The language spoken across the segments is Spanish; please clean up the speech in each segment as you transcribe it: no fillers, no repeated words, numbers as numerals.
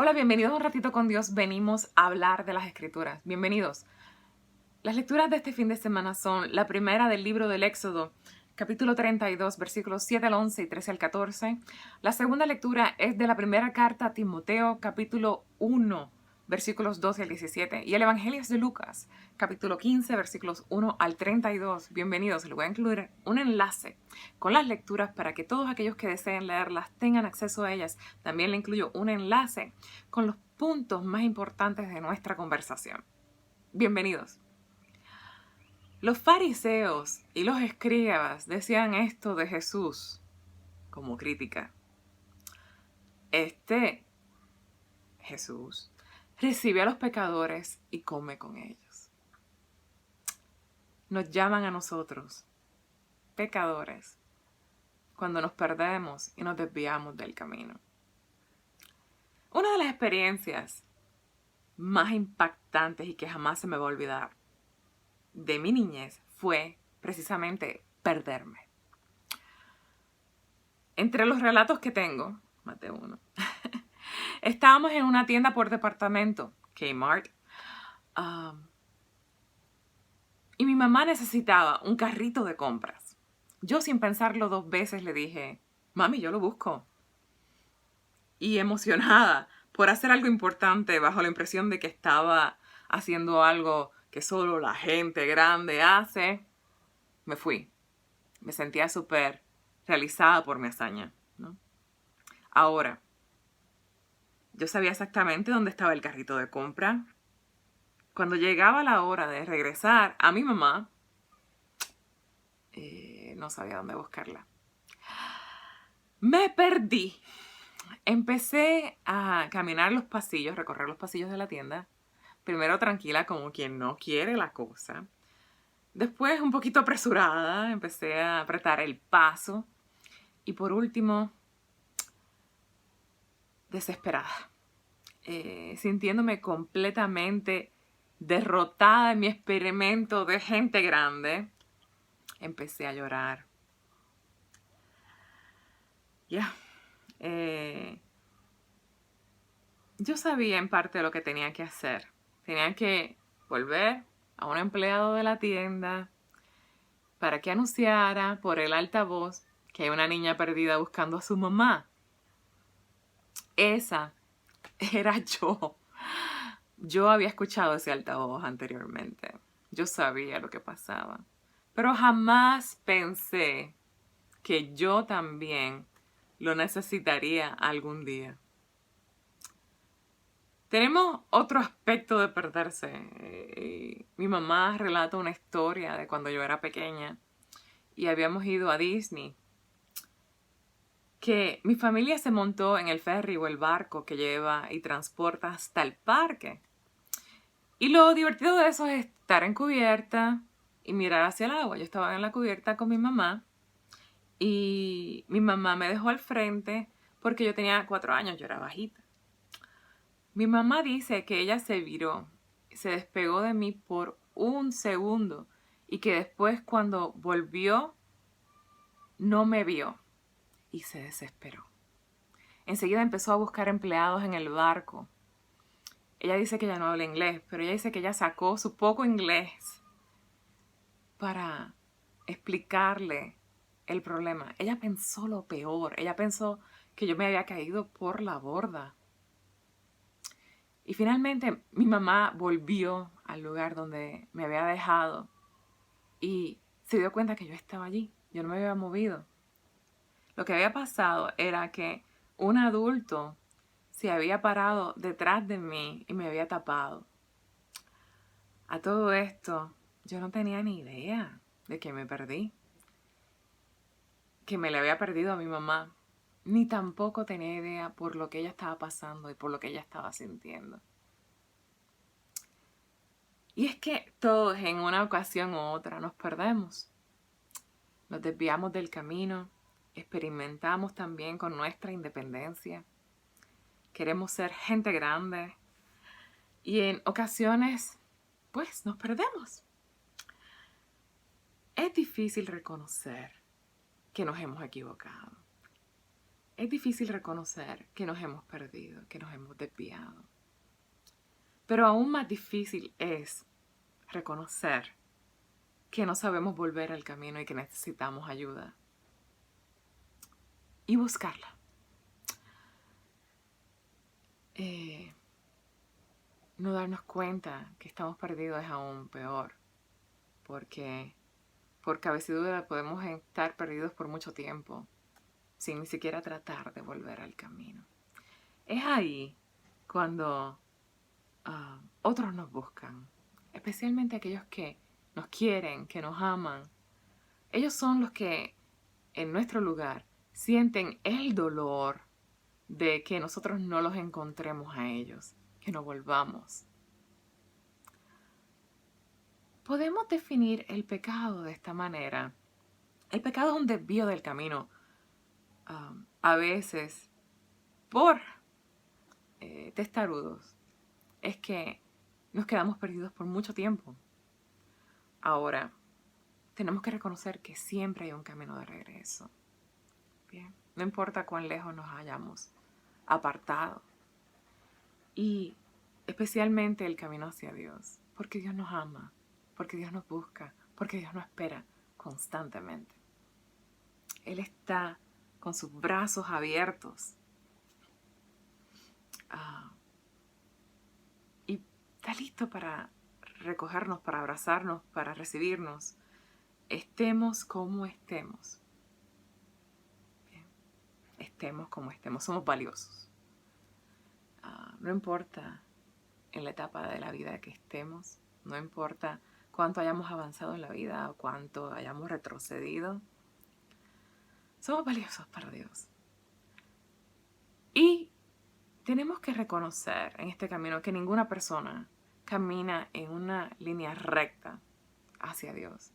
Hola, bienvenidos a Un Ratito con Dios. Venimos a hablar de las Escrituras. Bienvenidos. Las lecturas de este fin de semana son la primera del libro del Éxodo, capítulo 32, versículos 7 al 11 y 13 al 14. La segunda lectura es de la primera carta a Timoteo, capítulo 1, versículos 12 al 17. Y el Evangelio es de Lucas, capítulo 15, versículos 1 al 32. Bienvenidos. Les voy a incluir un enlace con las lecturas para que todos aquellos que deseen leerlas tengan acceso a ellas. También le incluyo un enlace con los puntos más importantes de nuestra conversación. Bienvenidos. Los fariseos y los escribas decían esto de Jesús como crítica. Jesús, recibe a los pecadores y come con ellos. Nos llaman a nosotros, pecadores, cuando nos perdemos y nos desviamos del camino. Una de las experiencias más impactantes y que jamás se me va a olvidar de mi niñez fue precisamente perderme. Entre los relatos que tengo, más de uno, estábamos en una tienda por departamento, Kmart, y mi mamá necesitaba un carrito de compras. Yo sin pensarlo 2 veces le dije, mami, yo lo busco. Y emocionada por hacer algo importante bajo la impresión de que estaba haciendo algo que solo la gente grande hace, me fui. Me sentía súper realizada por mi hazaña, ¿no? Ahora, yo sabía exactamente dónde estaba el carrito de compra. Cuando llegaba la hora de regresar a mi mamá, no sabía dónde buscarla. Me perdí. Empecé a caminar los pasillos, recorrer los pasillos de la tienda. Primero tranquila, como quien no quiere la cosa. Después, un poquito apresurada, empecé a apretar el paso. Y por último, desesperada. Sintiéndome completamente derrotada en mi experimento de gente grande, empecé a llorar. Yo sabía en parte lo que tenía que hacer. Tenía que volver a un empleado de la tienda para que anunciara por el altavoz que hay una niña perdida buscando a su mamá. Esa era yo. Yo había escuchado ese altavoz anteriormente. Yo sabía lo que pasaba. Pero jamás pensé que yo también lo necesitaría algún día. Tenemos otro aspecto de perderse. Mi mamá relata una historia de cuando yo era pequeña y habíamos ido a Disney. Que mi familia se montó en el ferry o el barco que lleva y transporta hasta el parque. Y lo divertido de eso es estar en cubierta y mirar hacia el agua. Yo estaba en la cubierta con mi mamá y mi mamá me dejó al frente porque yo tenía 4 años, yo era bajita. Mi mamá dice que ella se viró, se despegó de mí por un segundo y que después cuando volvió no me vio y se desesperó. Enseguida empezó a buscar empleados en el barco. Ella dice que ella no habla inglés, pero ella dice que ella sacó su poco inglés para explicarle el problema. Ella pensó lo peor. Ella pensó que yo me había caído por la borda. Y finalmente mi mamá volvió al lugar donde me había dejado y se dio cuenta que yo estaba allí. Yo no me había movido. Lo que había pasado era que un adulto se había parado detrás de mí y me había tapado. A todo esto, yo no tenía ni idea de que me perdí. Que me le había perdido a mi mamá. Ni tampoco tenía idea por lo que ella estaba pasando y por lo que ella estaba sintiendo. Y es que todos en una ocasión u otra nos perdemos. Nos desviamos del camino, experimentamos también con nuestra independencia. Queremos ser gente grande y en ocasiones, pues, nos perdemos. Es difícil reconocer que nos hemos equivocado. Es difícil reconocer que nos hemos perdido, que nos hemos desviado. Pero aún más difícil es reconocer que no sabemos volver al camino y que necesitamos ayuda. Y buscarla. No darnos cuenta que estamos perdidos es aún peor. Porque por cabecidura podemos estar perdidos por mucho tiempo sin ni siquiera tratar de volver al camino. Es ahí cuando otros nos buscan, especialmente aquellos que nos quieren, que nos aman. Ellos son los que en nuestro lugar sienten el dolor de que nosotros no los encontremos a ellos, que no volvamos. Podemos definir el pecado de esta manera. El pecado es un desvío del camino, a veces por testarudos. Es que nos quedamos perdidos por mucho tiempo. Ahora, tenemos que reconocer que siempre hay un camino de regreso. Bien, no importa cuán lejos nos hayamos apartado. Y especialmente el camino hacia Dios, porque Dios nos ama, porque Dios nos busca, porque Dios nos espera constantemente. Él está con sus brazos abiertos y está listo para recogernos, para abrazarnos, para recibirnos. Estemos como estemos. Bien. Estemos como estemos, somos valiosos. No importa en la etapa de la vida que estemos, no importa cuánto hayamos avanzado en la vida o cuánto hayamos retrocedido, somos valiosos para Dios. Y tenemos que reconocer en este camino que ninguna persona camina en una línea recta hacia Dios.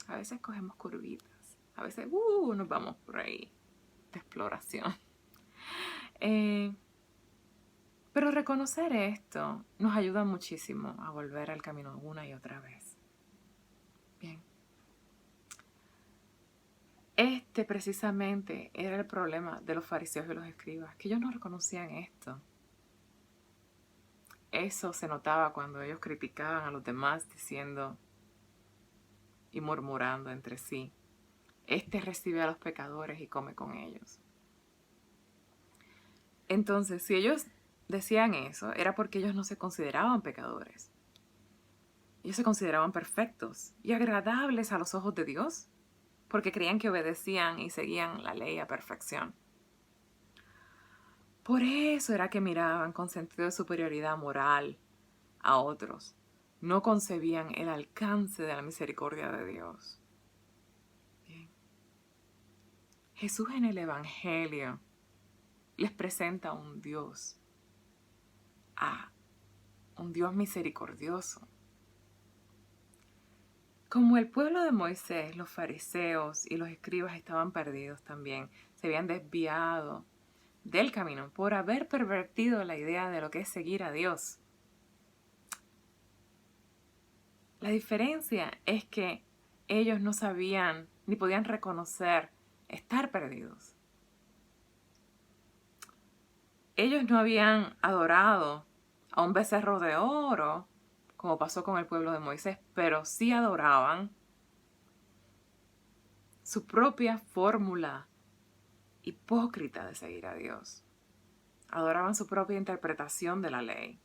A veces cogemos curvitas, a veces nos vamos por ahí de exploración. Pero reconocer esto nos ayuda muchísimo a volver al camino una y otra vez. Bien. Este precisamente era el problema de los fariseos y los escribas, que ellos no reconocían esto. Eso se notaba cuando ellos criticaban a los demás diciendo y murmurando entre sí: este recibe a los pecadores y come con ellos. Entonces, si ellos decían eso, era porque ellos no se consideraban pecadores. Ellos se consideraban perfectos y agradables a los ojos de Dios, porque creían que obedecían y seguían la ley a perfección. Por eso era que miraban con sentido de superioridad moral a otros. No concebían el alcance de la misericordia de Dios. Bien. Jesús en el Evangelio les presenta a un Dios misericordioso. Como el pueblo de Moisés, los fariseos y los escribas estaban perdidos también, se habían desviado del camino por haber pervertido la idea de lo que es seguir a Dios. La diferencia es que ellos no sabían ni podían reconocer estar perdidos. Ellos no habían adorado a un becerro de oro, como pasó con el pueblo de Moisés, pero sí adoraban su propia fórmula hipócrita de seguir a Dios. Adoraban su propia interpretación de la ley.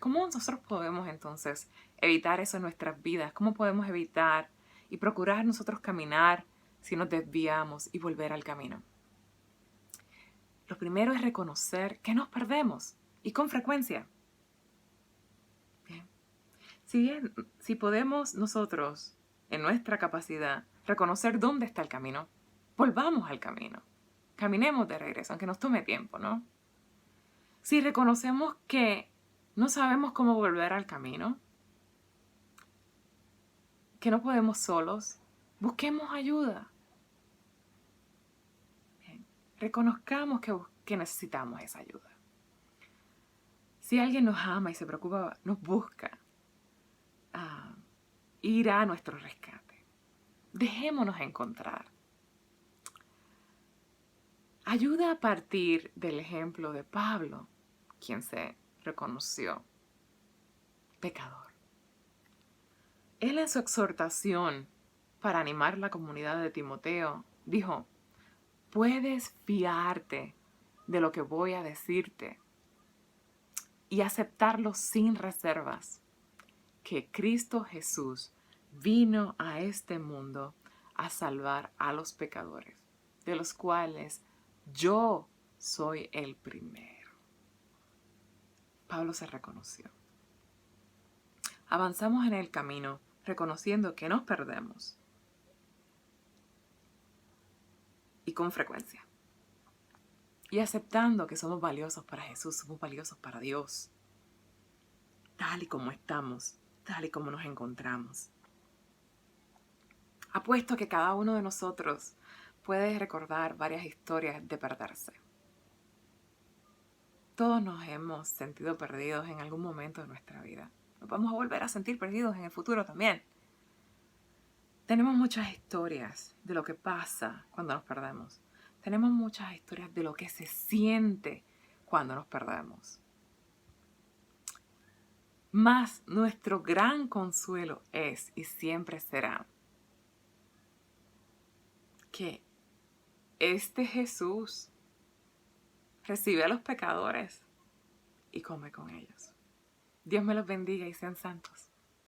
¿Cómo nosotros podemos entonces evitar eso en nuestras vidas? ¿Cómo podemos evitar y procurar nosotros caminar si nos desviamos y volver al camino? Lo primero es reconocer que nos perdemos y con frecuencia. Bien. Si podemos nosotros, en nuestra capacidad, reconocer dónde está el camino, volvamos al camino. Caminemos de regreso, aunque nos tome tiempo, ¿no? Si reconocemos que no sabemos cómo volver al camino, que no podemos solos, busquemos ayuda. Bien. Reconozcamos que necesitamos esa ayuda. Si alguien nos ama y se preocupa, nos busca, irá a nuestro rescate. Dejémonos encontrar. ayuda a partir del ejemplo de Pablo, quien se reconoció pecador. Él en su exhortación para animar la comunidad de Timoteo dijo: puedes fiarte de lo que voy a decirte y aceptarlo sin reservas, que Cristo Jesús vino a este mundo a salvar a los pecadores, de los cuales yo soy el primero. Pablo se reconoció. Avanzamos en el camino reconociendo que nos perdemos, y con frecuencia, y aceptando que somos valiosos para Jesús, somos valiosos para Dios, tal y como estamos, tal y como nos encontramos. Apuesto que cada uno de nosotros puede recordar varias historias de perderse. Todos nos hemos sentido perdidos en algún momento de nuestra vida. Nos vamos a volver a sentir perdidos en el futuro también. Tenemos muchas historias de lo que pasa cuando nos perdemos. Tenemos muchas historias de lo que se siente cuando nos perdemos. Mas nuestro gran consuelo es y siempre será que este Jesús recibe a los pecadores y come con ellos. Dios me los bendiga y sean santos.